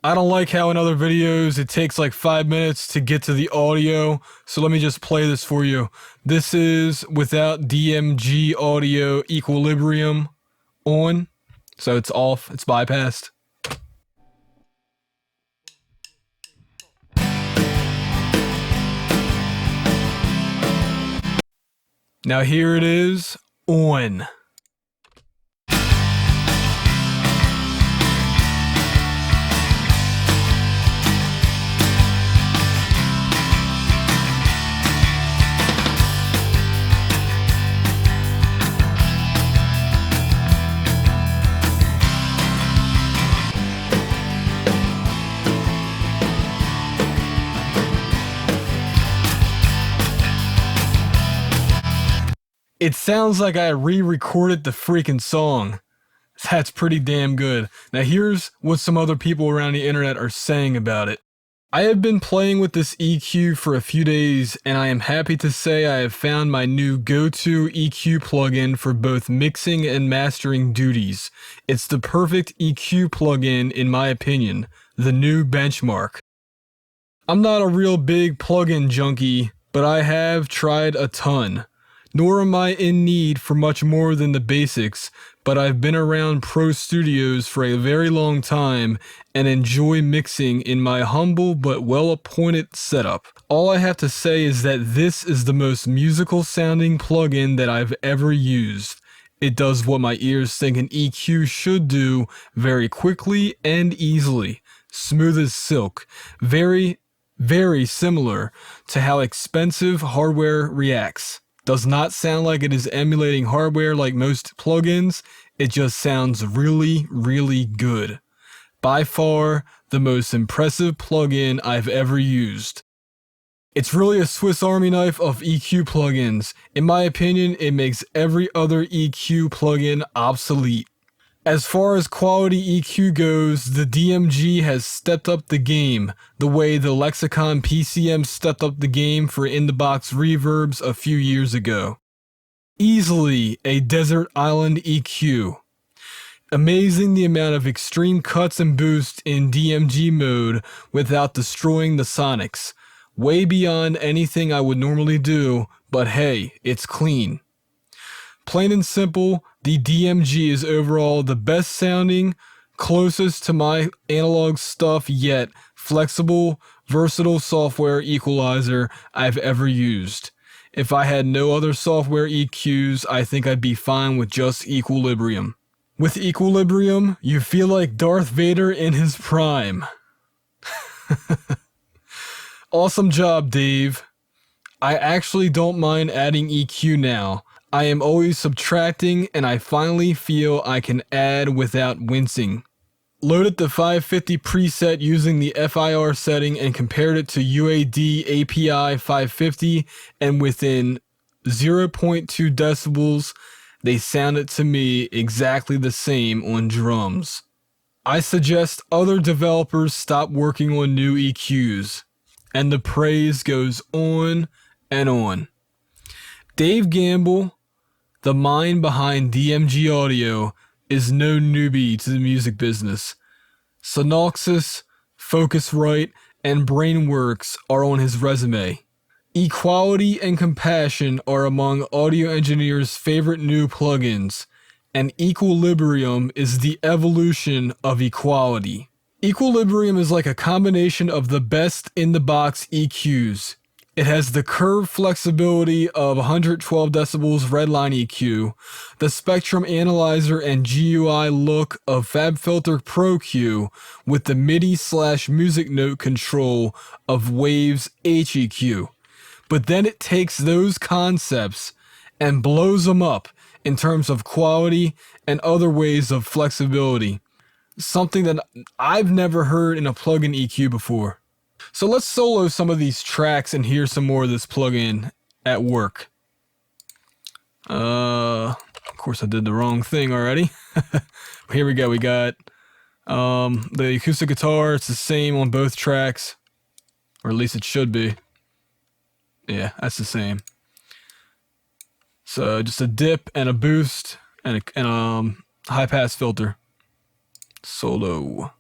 I don't like how in other videos it takes like 5 minutes to get to the audio, so let me just play this for you. This is without DMG audio equilibrium on, so it's off, it's bypassed. Now here it is, on. It sounds like I re-recorded the freaking song. That's pretty damn good. Now here's what some other people around the internet are saying about it. I have been playing with this EQ for a few days, and I am happy to say I have found my new go-to EQ plugin for both mixing and mastering duties. It's the perfect EQ plugin in my opinion, the new benchmark. I'm not a real big plugin junkie, but I have tried a ton. Nor am I in need for much more than the basics, but I've been around pro studios for a very long time and enjoy mixing in my humble but well-appointed setup. All I have to say is that this is the most musical sounding plugin that I've ever used. It does what my ears think an EQ should do very quickly and easily. Smooth as silk. Very, very similar to how expensive hardware reacts. Does not sound like it is emulating hardware like most plugins, it just sounds really, really good. By far, the most impressive plugin I've ever used. It's really a Swiss Army knife of EQ plugins. In my opinion, it makes every other EQ plugin obsolete. As far as quality EQ goes, the DMG has stepped up the game, the way the Lexicon PCM stepped up the game for in-the-box reverbs a few years ago. Easily a desert island EQ. Amazing the amount of extreme cuts and boosts in DMG mode without destroying the sonics. Way beyond anything I would normally do, but hey, it's clean. Plain and simple, the DMG is overall the best sounding, closest to my analog stuff yet flexible, versatile software equalizer I've ever used. If I had no other software EQs, I think I'd be fine with just equilibrium. With equilibrium, you feel like Darth Vader in his prime. Awesome job, Dave. I actually don't mind adding EQ now. I am always subtracting and I finally feel I can add without wincing. Loaded the 550 preset using the FIR setting and compared it to UAD API 550, and within 0.2 decibels, they sounded to me exactly the same on drums. I suggest other developers stop working on new EQs, and the praise goes on and on. Dave Gamble, the mind behind DMG Audio, is no newbie to the music business. Synoxis, Focusrite, and Brainworks are on his resume. Equality and Compassion are among audio engineers' favorite new plugins, and Equilibrium is the evolution of equality. Equilibrium is like a combination of the best in-the-box EQs. It has the curve flexibility of 112 decibels redline EQ, the spectrum analyzer and GUI look of FabFilter Pro Q with the MIDI/music note control of Waves HEQ. But then it takes those concepts and blows them up in terms of quality and other ways of flexibility. Something that I've never heard in a plugin EQ before. So let's solo some of these tracks and hear some more of this plugin at work. Of course I did the wrong thing already. Here we go. We got the acoustic guitar. It's the same on both tracks, or at least it should be. Yeah, that's the same. So just a dip and a boost and a high pass filter. Solo.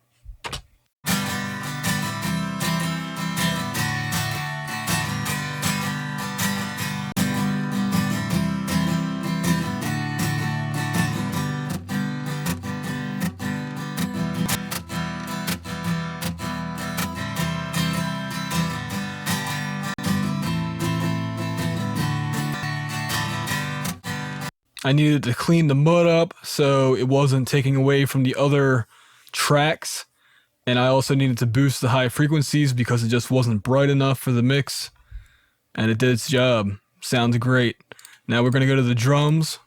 I needed to clean the mud up so it wasn't taking away from the other tracks. And I also needed to boost the high frequencies because it just wasn't bright enough for the mix. And it did its job. Sounds great. Now we're going to go to the drums.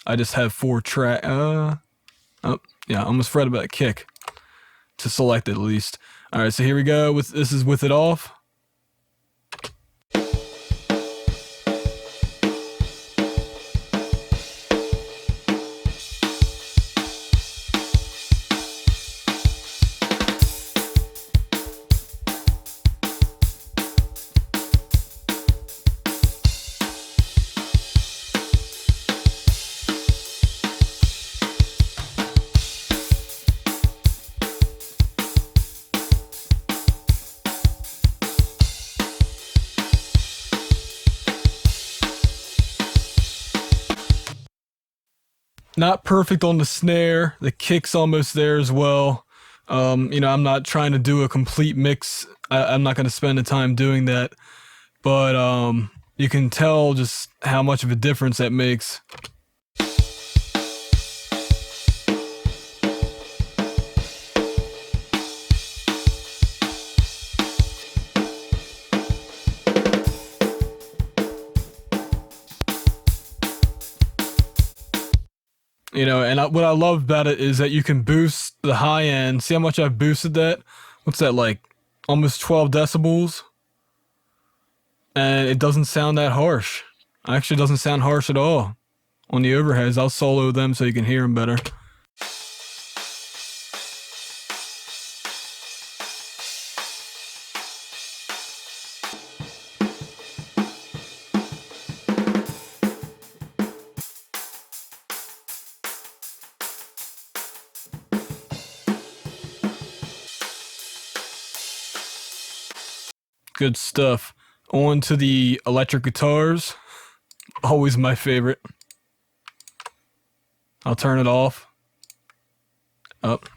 I just have 4 track. Oh, yeah, I almost forgot about a kick. To select it at least. Alright, so here we go. This is with it off. Not perfect on the snare. The kick's almost there as well. You know, I'm not trying to do a complete mix. I'm not going to spend the time doing that. But you can tell just how much of a difference that makes. You know, and what I love about it is that you can boost the high end. See how much I've boosted that? What's that, like almost 12 decibels? And it doesn't sound that harsh. Actually, it doesn't sound harsh at all. On the overheads, I'll solo them so you can hear them better. Good stuff. On to the electric guitars. Always my favorite. I'll turn it off. Up.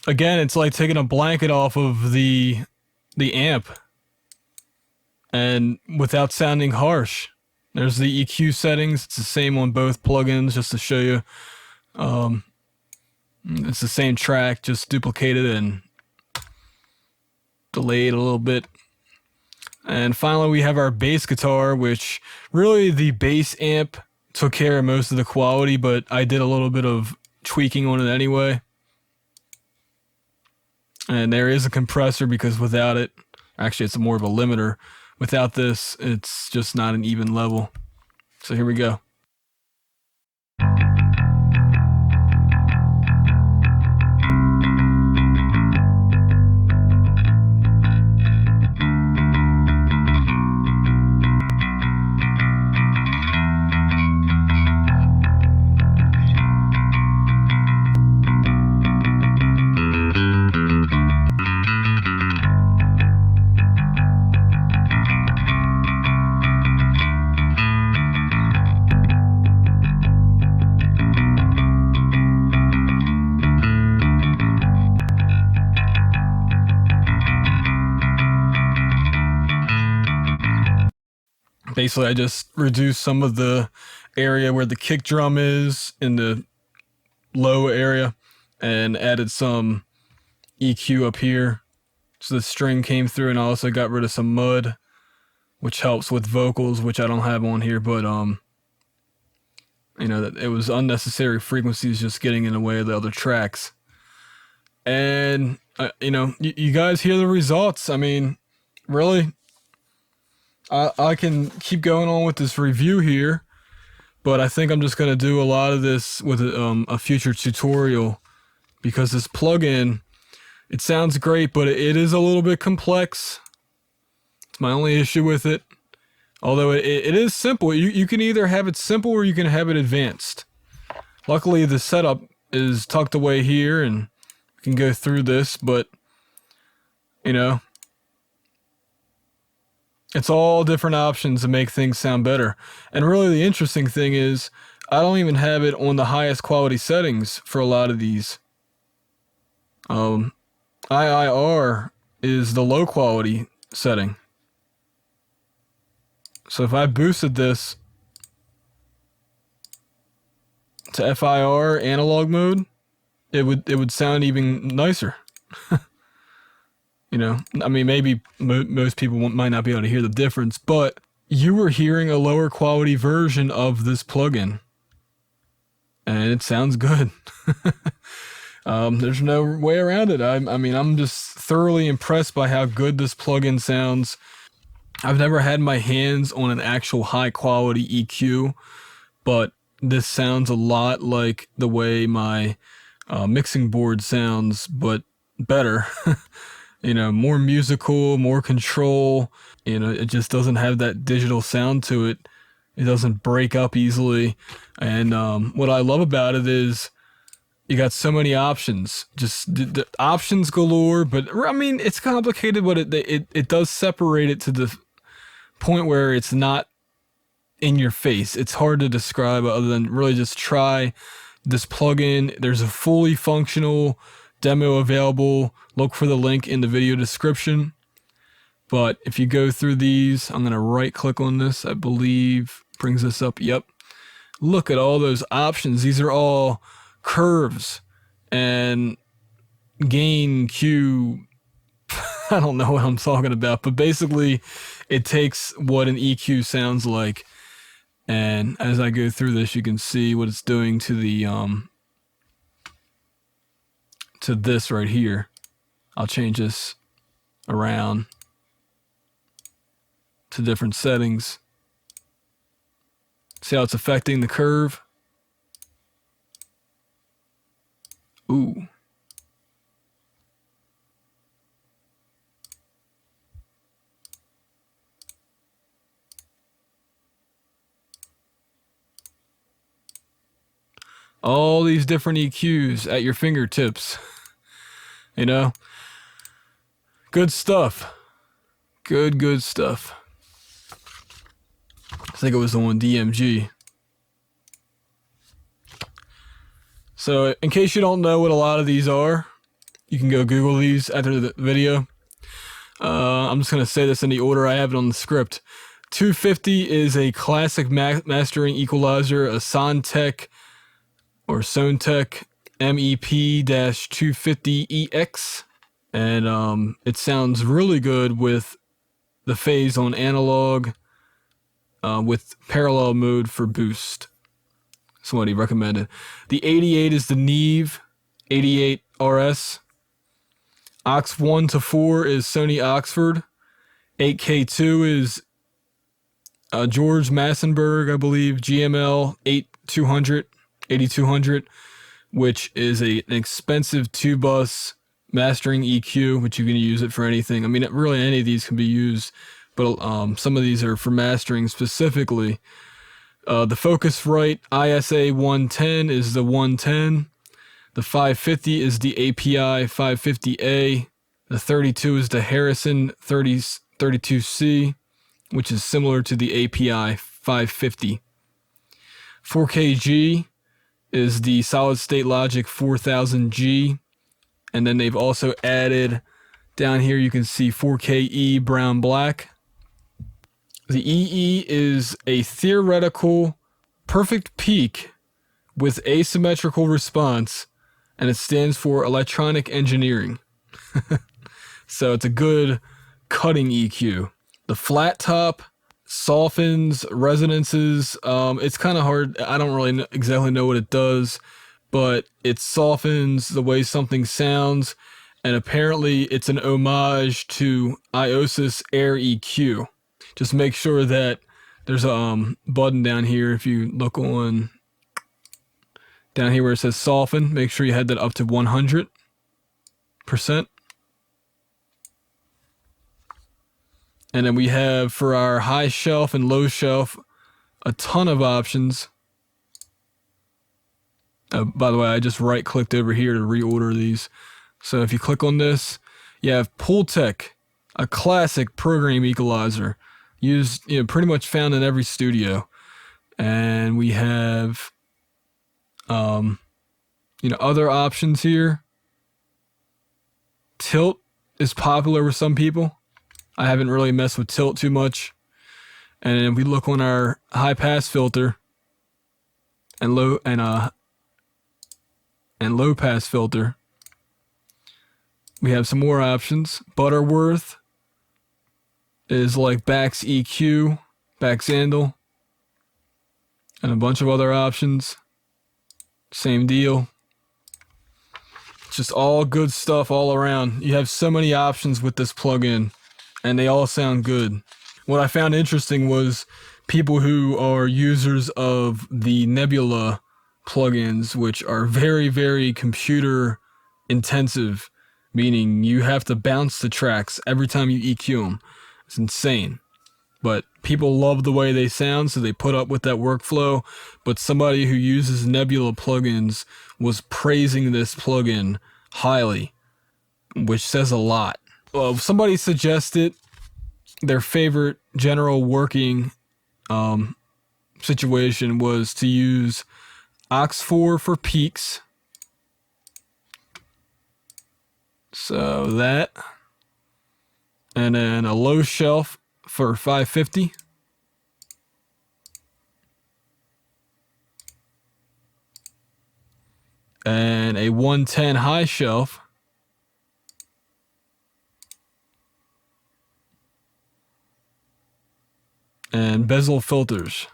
Again, it's like taking a blanket off of the amp and without sounding harsh. There's the EQ settings. It's the same on both plugins, just to show you. It's the same track, just duplicated and delayed a little bit. And finally, we have our bass guitar, which really the bass amp took care of most of the quality, but I did a little bit of tweaking on it anyway. And there is a compressor because without it, actually it's more of a limiter. Without this, it's just not an even level. So here we go. Basically, I just reduced some of the area where the kick drum is in the low area and added some EQ up here. So the string came through, and I also got rid of some mud, which helps with vocals, which I don't have on here, but you know, that it was unnecessary frequencies just getting in the way of the other tracks. And you know, you guys hear the results. I mean, really, I can keep going on with this review here, but I think I'm just going to do a lot of this with a future tutorial, because this plugin, it sounds great, but it is a little bit complex. It's my only issue with it. Although it is simple. You can either have it simple or you can have it advanced. Luckily, the setup is tucked away here and we can go through this, but, you know, it's all different options to make things sound better. And really the interesting thing is, I don't even have it on the highest quality settings for a lot of these. IIR is the low quality setting. So if I boosted this to FIR analog mode, it would sound even nicer. You know, I mean, maybe most people might not be able to hear the difference, but you were hearing a lower quality version of this plugin, and it sounds good. There's no way around it. I mean, I'm just thoroughly impressed by how good this plugin sounds. I've never had my hands on an actual high quality EQ, but this sounds a lot like the way my mixing board sounds, but better. You know, more musical, more control. You know, it just doesn't have that digital sound to it. It doesn't break up easily. And what I love about it is you got so many options. Just the options galore. But I mean, it's complicated, but it does separate it to the point where it's not in your face. It's hard to describe other than really just try this plugin. There's a fully functional demo available. Look for the link in the video description. But if you go through these, I'm going to right click on this. I believe brings this up. Yep. Look at all those options. These are all curves and gain, Q. I don't know what I'm talking about, but basically it takes what an EQ sounds like. And as I go through this, you can see what it's doing to the to this right here. I'll change this around to different settings. See how it's affecting the curve? Ooh. All these different EQs at your fingertips. You know? Good stuff. Good stuff. I think it was the one DMG. So in case you don't know what a lot of these are, you can go Google these after the video. I'm just going to say this in the order I have it on the script. 250 is a classic mastering equalizer, a Sontec or Sontec MEP-250EX. And it sounds really good with the phase on analog with parallel mode for boost. Somebody recommended. The 88 is the Neve 88 RS. Aux 1 to 4 is Sony Oxford. 8K2 is George Massenburg, I believe, GML 8200, which is an expensive 2-bus mastering EQ, which you can use it for anything. I mean, really any of these can be used, but some of these are for mastering specifically. The Focusrite ISA 110 is the 110. The 550 is the API 550A. The 32 is the Harrison 32C, which is similar to the API 550. 4KG is the Solid State Logic 4000G. And then they've also added down here, you can see 4KE brown black. The EE is a theoretical perfect peak with asymmetrical response, and it stands for electronic engineering. So it's a good cutting EQ. The flat top softens resonances. It's kind of hard. I don't really exactly know what it does, but it softens the way something sounds, and apparently it's an homage to Iosis Air EQ. Just make sure that there's a button down here. If you look on down here where it says soften, make sure you had that up to 100%. And then we have for our high shelf and low shelf a ton of options. By the way, I just right clicked over here to reorder these. So if you click on this, you have Pultec, a classic program equalizer used, pretty much found in every studio. And we have other options here. Tilt is popular with some people. I haven't really messed with tilt too much. And if we look on our high pass filter and low pass filter, we have some more options. Butterworth is like Bax EQ, Baxandal, and a bunch of other options. Same deal. Just all good stuff all around. You have so many options with this plugin, and they all sound good. What I found interesting was people who are users of the Nebula plugins, which are very, very computer intensive, meaning you have to bounce the tracks every time you EQ them. It's insane. But people love the way they sound, so they put up with that workflow. But somebody who uses Nebula plugins was praising this plugin highly, which says a lot. Well, somebody suggested their favorite general working situation was to use Ox4 for peaks. So that, and then a low shelf for 550. And a 110 high shelf. And bezel filters.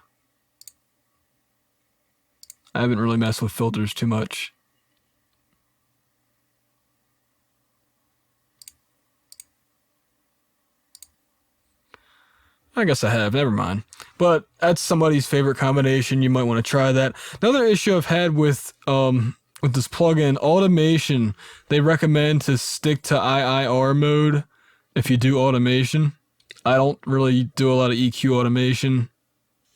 I haven't really messed with filters too much. I guess I have, never mind. But that's somebody's favorite combination. You might want to try that. Another issue I've had with this plugin, automation, they recommend to stick to IIR mode if you do automation. I don't really do a lot of EQ automation,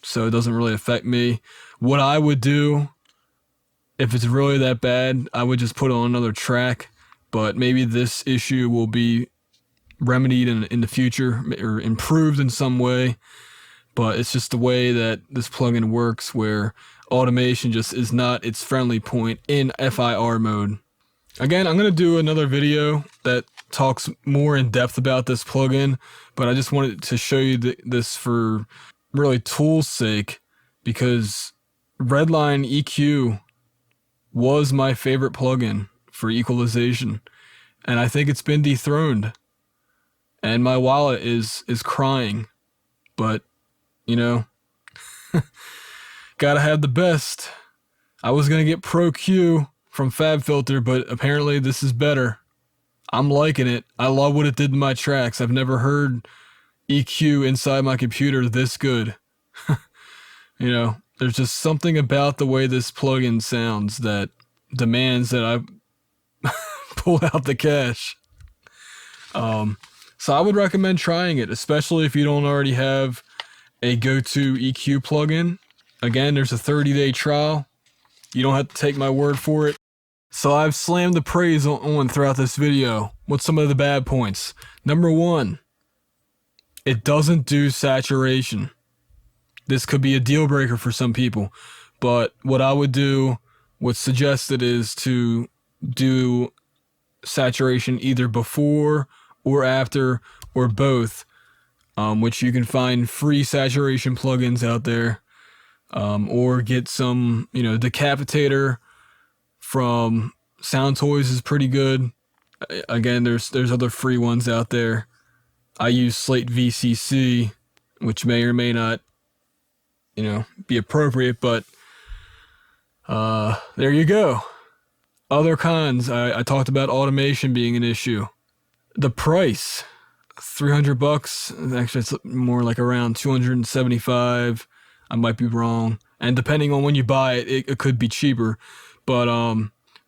so it doesn't really affect me. What I would do, if it's really that bad, I would just put on another track, but maybe this issue will be remedied in the future or improved in some way. But it's just the way that this plugin works, where automation just is not its friendly point in FIR mode. Again, I'm going to do another video that talks more in depth about this plugin, but I just wanted to show you this for really tool's sake, because Redline EQ was my favorite plugin for equalization, and I think it's been dethroned. And my wallet is crying, but gotta have the best. I was gonna get Pro Q from FabFilter, but apparently this is better. I'm liking it. I love what it did to my tracks. I've never heard EQ inside my computer this good. There's just something about the way this plugin sounds that demands that I pull out the cash. So I would recommend trying it, especially if you don't already have a go-to EQ plugin. Again, there's a 30-day trial. You don't have to take my word for it. So I've slammed the praise on throughout this video. What's some of the bad points? Number one, it doesn't do saturation. This could be a deal breaker for some people, but what I would do, what's suggested, is to do saturation either before or after, or both, which you can find free saturation plugins out there, or get some, Decapitator from Sound Toys is pretty good. Again, there's other free ones out there. I use Slate VCC, which may or may not, be appropriate, but there you go. Other cons, I talked about automation being an issue. The price, $300. Actually, it's more like around 275. I might be wrong. And depending on when you buy it, it could be cheaper. But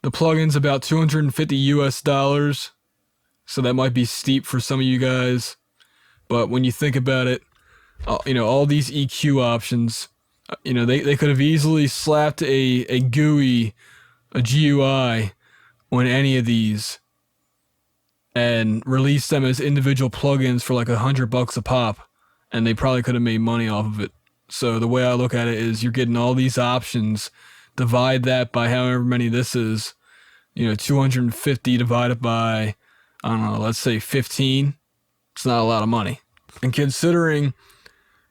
the plugin's about $250 US. So that might be steep for some of you guys. But when you think about it, all these EQ options, they could have easily slapped a GUI, a GUI on any of these and released them as individual plugins for like $100 a pop, and they probably could have made money off of it. So the way I look at it is you're getting all these options, divide that by however many this is, 250 divided by, I don't know, let's say 15. It's not a lot of money. And considering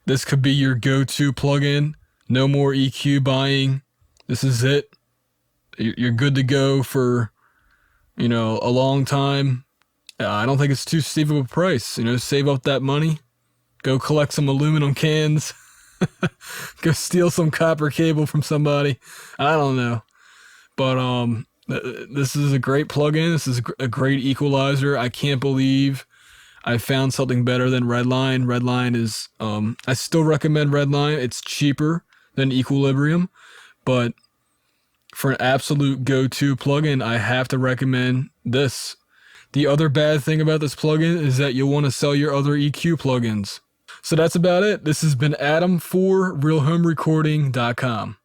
this could be your go-to plugin, no more EQ buying, this is it. You're good to go for, a long time. I don't think it's too steep of a price. Save up that money. Go collect some aluminum cans. Go steal some copper cable from somebody. I don't know. But this is a great plugin. This is a great equalizer. I can't believe I found something better than Redline. Redline is, I still recommend Redline. It's cheaper than Equilibrium, but for an absolute go-to plugin, I have to recommend this. The other bad thing about this plugin is that you'll want to sell your other EQ plugins. So that's about it. This has been Adam for RealHomeRecording.com.